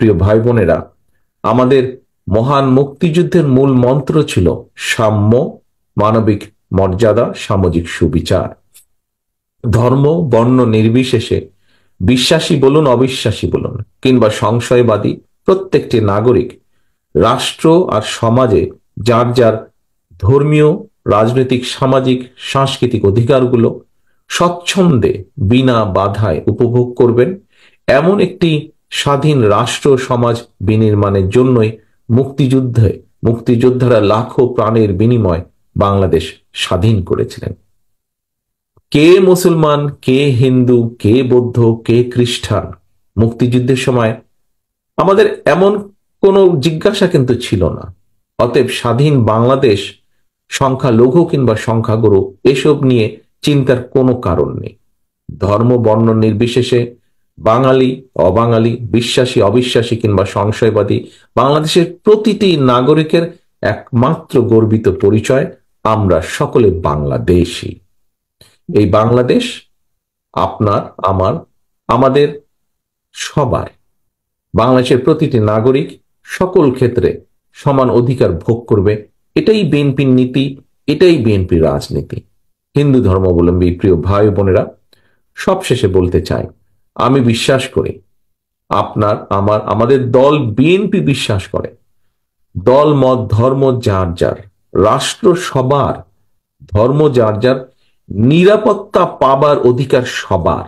প্রিয় ভাই বোনেরা, আমাদের মহান মুক্তিযুদ্ধের মূল মন্ত্র ছিল সাম্য, মানবিক মর্যাদা, সামাজিক সুবিচার। ধর্ম বর্ণ নির্বিশেষে বিশ্বাসী বলুন, অবিশ্বাসী বলুন কিংবা সংশয়বাদী, প্রত্যেকটি নাগরিক রাষ্ট্র আর সমাজে যার যার ধর্মীয়, রাজনৈতিক, সামাজিক, সাংস্কৃতিক অধিকারগুলো স্বচ্ছন্দে বিনা বাধায় উপভোগ করবেন, এমন একটি স্বাধীন রাষ্ট্র সমাজ বিনির্মাণের জন্যই মুক্তিযোদ্ধারা লাখো প্রাণের বিনিময় বাংলাদেশ স্বাধীন করেছিলেন। কে মুসলমান, কে হিন্দু, কে বৌদ্ধ, কে খ্রিস্টান, মুক্তিযুদ্ধের সময় আমাদের এমন কোনো জিজ্ঞাসা কিন্তু ছিল না। অতএব স্বাধীন বাংলাদেশ সংখ্যালঘু কিংবা সংখ্যাগুরু এসব নিয়ে চিন্তার কোনো কারণ নেই। ধর্ম বর্ণ নির্বিশেষে বাঙালি, অবাঙালি, বিশ্বাসী, অবিশ্বাসী কিংবা সংশয়বাদী, বাংলাদেশের প্রতিটি নাগরিকের একমাত্র গর্বিত পরিচয়, আমরা সকলে বাংলাদেশী। এই বাংলাদেশ আপনার, আমার, আমাদের সবার। বাংলাদেশের প্রতিটি নাগরিক সকল ক্ষেত্রে সমান অধিকার ভোগ করবে, এটাই বিএনপির নীতি, এটাই বিএনপির রাজনীতি। হিন্দু ধর্মাবলম্বী প্রিয় ভাই বোনেরা, সবশেষে বলতে চাই, আমি বিশ্বাস করি আপনার, আমাদের দল বিএনপি বিশ্বাস করে দল মত ধর্ম যার যার, রাষ্ট্র সবার, ধর্ম যার যার, নিরাপত্তা পাবার অধিকার সবার।